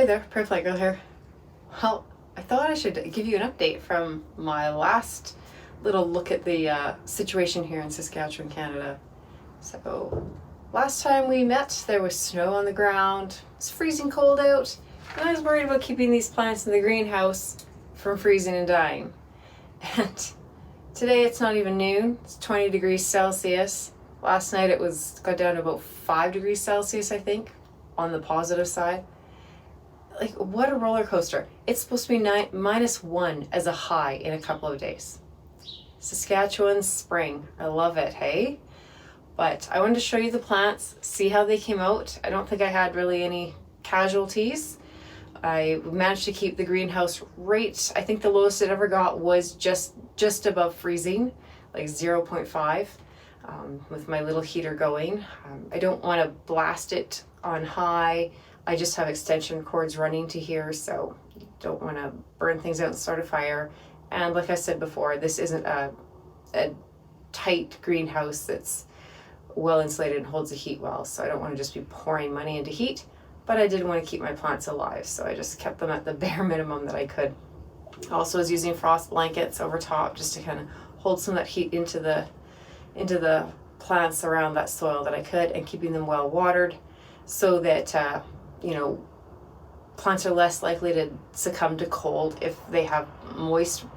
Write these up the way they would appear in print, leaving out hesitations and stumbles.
Hey there, Perfect Girl here. Well, I thought I should give you an update from my last little look at the situation here in Saskatchewan, Canada. So, last time we met, there was snow on the ground, it was freezing cold out, and I was worried about keeping these plants in the greenhouse from freezing and dying. And today it's not even noon, it's 20 degrees Celsius. Last night it got down to about 5 degrees Celsius, I think, on the positive side. Like, what a roller coaster. It's supposed to be -1 as a high in a couple of days. Saskatchewan spring. I love it, hey? But I wanted to show you the plants, see how they came out. I don't think I had really any casualties. I managed to keep the greenhouse right. I think the lowest it ever got was just above freezing, like 0.5, with my little heater going. I don't want to blast it on high. I just have extension cords running to here, so you don't want to burn things out and start a fire. And like I said before, this isn't a tight greenhouse that's well insulated and holds the heat well, so I don't want to just be pouring money into heat, but I did want to keep my plants alive, so I just kept them at the bare minimum that I could. Also was using frost blankets over top just to kind of hold some of that heat into the plants around that soil that I could, and keeping them well watered so that plants are less likely to succumb to cold if they have moisture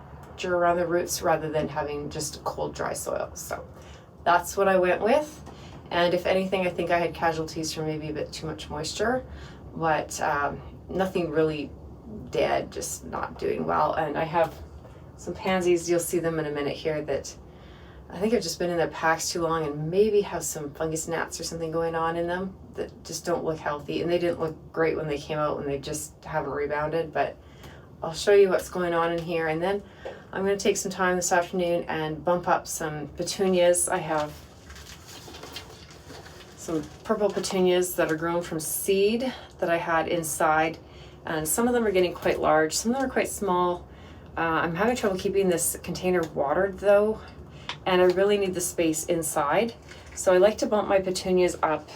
around the roots rather than having just cold, dry soil. So that's what I went with. And if anything, I think I had casualties from maybe a bit too much moisture, but nothing really dead, just not doing well. And I have some pansies, you'll see them in a minute here, that I think have just been in their packs too long and maybe have some fungus gnats or something going on in them that just don't look healthy. And they didn't look great when they came out, and they just haven't rebounded. But I'll show you what's going on in here. And then I'm going to take some time this afternoon and bump up some petunias. I have some purple petunias that are grown from seed that I had inside. And some of them are getting quite large. Some of them are quite small. I'm having trouble keeping this container watered though, and I really need the space inside. So I like to bump my petunias up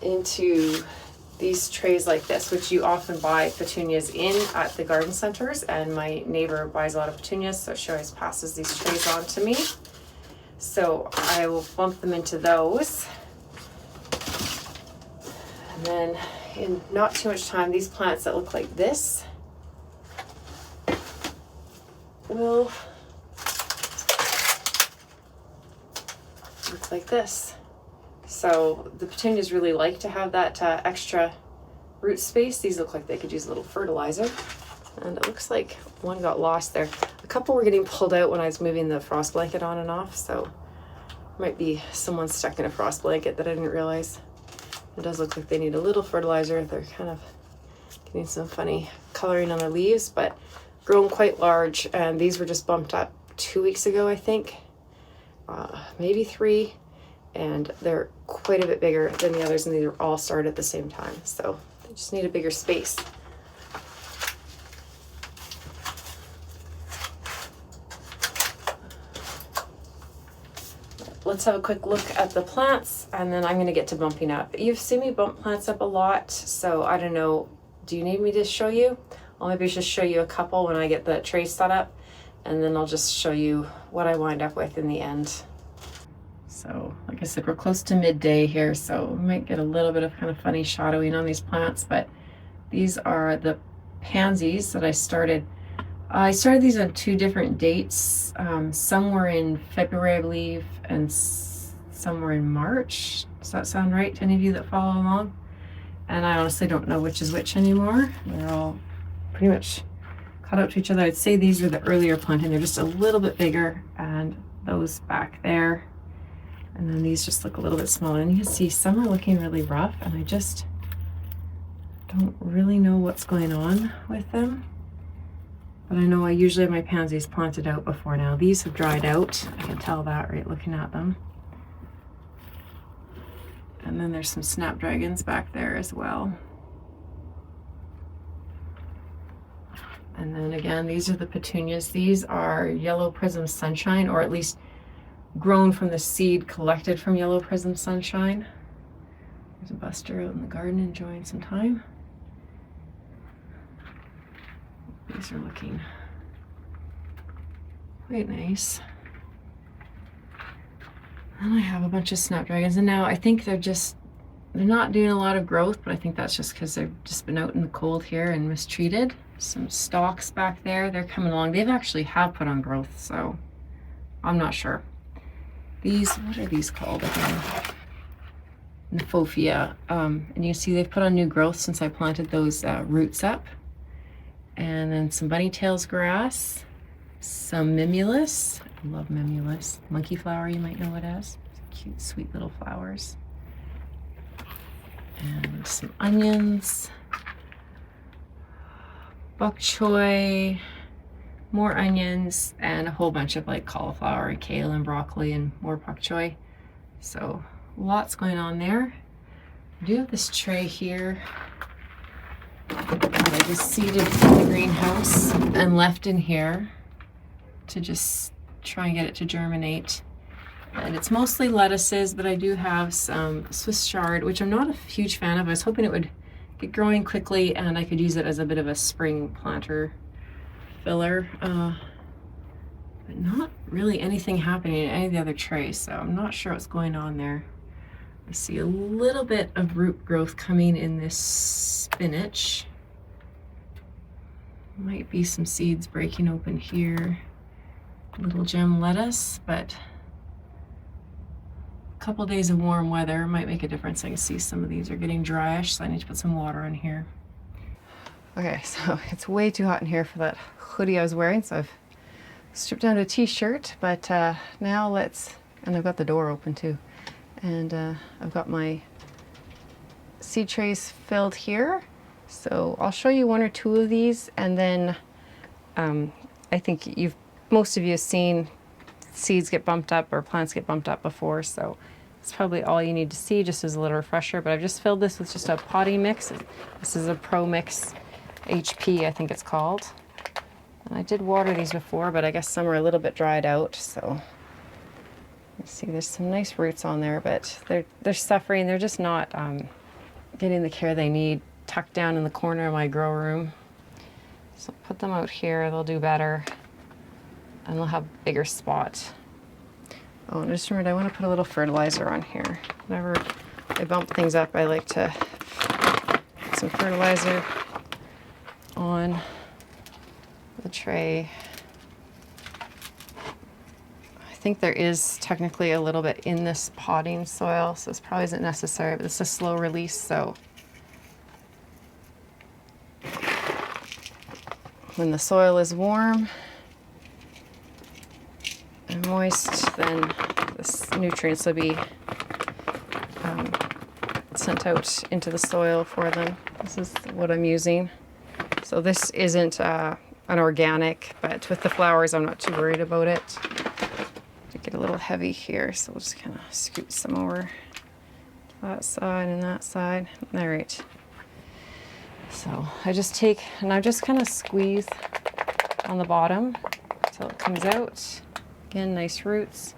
into these trays like this, which you often buy petunias in at the garden centers, and my neighbor buys a lot of petunias, so she always passes these trays on to me. So I will bump them into those. And then in not too much time, these plants that look like this will look like this. So the petunias really like to have that extra root space. These look like they could use a little fertilizer. And it looks like one got lost there. A couple were getting pulled out when I was moving the frost blanket on and off, so might be someone stuck in a frost blanket that I didn't realize. It does look like they need a little fertilizer. They're kind of getting some funny coloring on their leaves, but grown quite large. And these were just bumped up 2 weeks ago, I think, maybe 3. And they're quite a bit bigger than the others, and these are all started at the same time, so they just need a bigger space. Let's have a quick look at the plants, and then I'm going to get to bumping up. You've seen me bump plants up a lot, so I don't know, do you need me to show you? I'll maybe just show you a couple when I get the tray set up, and then I'll just show you what I wind up with in the end. So, like I said, we're close to midday here, so we might get a little bit of kind of funny shadowing on these plants, but these are the pansies that I started. I started these on 2 different dates. Some were in February, I believe, and some were in March. Does that sound right to any of you that follow along? And I honestly don't know which is which anymore. They're all pretty much cut out to each other. I'd say these are the earlier planting. They're just a little bit bigger, and those back there. And then these just look a little bit smaller. And you can see some are looking really rough, and I just don't really know what's going on with them. But I know I usually have my pansies planted out before now. These have dried out. I can tell that right looking at them. And then there's some snapdragons back there as well. And then again, these are the petunias. These are Yellow Prism Sunshine, or at least grown from the seed collected from Yellow Prism Sunshine. There's a buster out in the garden enjoying some time. These are looking quite nice. And I have a bunch of snapdragons, and now I think they're not doing a lot of growth, but I think that's just because they've just been out in the cold here and mistreated. Some stalks back there, they're coming along. They've actually have put on growth, so I'm not sure. These, what are these called again? Nephofia. And you can see they've put on new growth since I planted those roots up. And then some bunnytails grass, some mimulus. I love mimulus. Monkey flower, you might know it as. Cute, sweet little flowers. And some onions, bok choy, more onions, and a whole bunch of like cauliflower and kale and broccoli and more bok choy. So lots going on there. I do have this tray here that I just seeded in the greenhouse and left in here to just try and get it to germinate. And it's mostly lettuces, but I do have some Swiss chard, which I'm not a huge fan of. I was hoping it would get growing quickly and I could use it as a bit of a spring planter filler. But not really anything happening in any of the other trays, so I'm not sure what's going on there. I see a little bit of root growth coming in this spinach. Might be some seeds breaking open here. Little gem lettuce, but a couple days of warm weather might make a difference. I can see some of these are getting dryish, so I need to put some water in here. Okay, so it's way too hot in here for that hoodie I was wearing, so I've stripped down to a t-shirt, but now and I've got the door open too. And I've got my seed trays filled here. So I'll show you one or two of these, and then I think most of you have seen seeds get bumped up or plants get bumped up before, so it's probably all you need to see just as a little refresher. But I've just filled this with just a potting mix. This is a Pro Mix HP, I think it's called. And I did water these before, but I guess some are a little bit dried out, so you see there's some nice roots on there, but they're suffering. They're just not getting the care they need, tucked down in the corner of my grow room. So put them out here, they'll do better, and they'll have a bigger spot. Oh, and I just remembered I want to put a little fertilizer on here. Whenever I bump things up, I like to put some fertilizer on the tray. I think there is technically a little bit in this potting soil, so this probably isn't necessary, but it's a slow release, so when the soil is warm and moist, then the nutrients will be sent out into the soil for them. This is what I'm using. So this isn't an organic, but with the flowers I'm not too worried about it. Get a little heavy here, so we'll just kind of scoot some over to that side and that side. All right. So I just take, and I just kind of squeeze on the bottom until it comes out. Again, nice roots.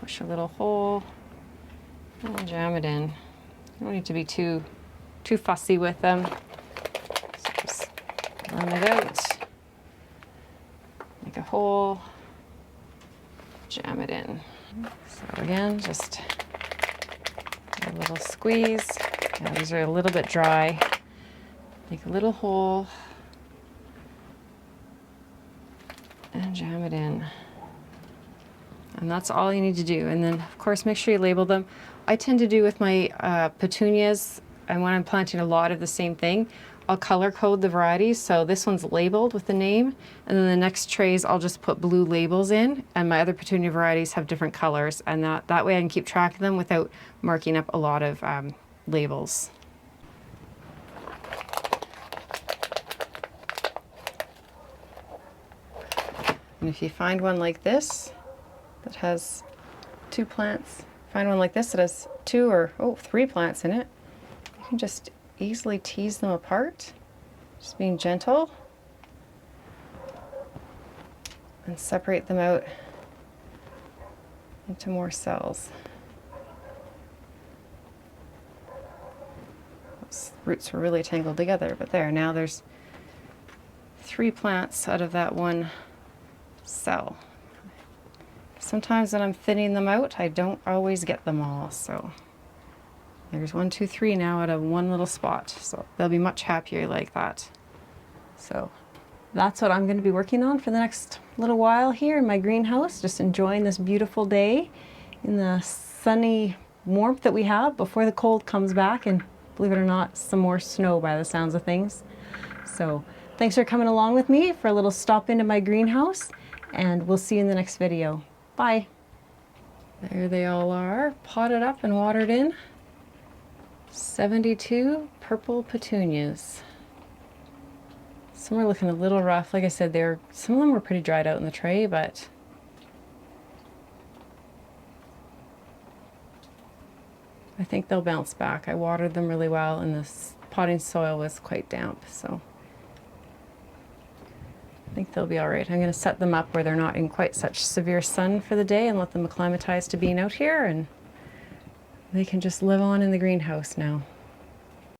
Push a little hole and jam it in. You don't need to be too fussy with them. So just blend it out. Make a hole. Jam it in. So again, just a little squeeze. Yeah, these are a little bit dry. Make a little hole and jam it in. And that's all you need to do. And then, of course, make sure you label them. I tend to do with my petunias, and when I'm planting a lot of the same thing, I'll color code the varieties. So this one's labeled with the name, and then the next trays I'll just put blue labels in, and my other petunia varieties have different colors, and that way I can keep track of them without marking up a lot of labels. And if you find one like this that has 2 plants, find one like this that has 2 or 3 plants in it, you can just easily tease them apart, just being gentle, and separate them out into more cells. Those roots were really tangled together, but now there's 3 plants out of that one cell. Sometimes when I'm thinning them out, I don't always get them all, so there's 1, 2, 3 now out of one little spot, so they'll be much happier like that. So that's what I'm going to be working on for the next little while here in my greenhouse, just enjoying this beautiful day in the sunny warmth that we have before the cold comes back, and believe it or not, some more snow by the sounds of things. So thanks for coming along with me for a little stop into my greenhouse, and we'll see you in the next video. Bye. There they all are, potted up and watered in. 72 purple petunias. Some are looking a little rough. Like I said, some of them were pretty dried out in the tray, but I think they'll bounce back. I watered them really well, and this potting soil was quite damp, so I think they'll be all right. I'm going to set them up where they're not in quite such severe sun for the day and let them acclimatize to being out here, and they can just live on in the greenhouse now.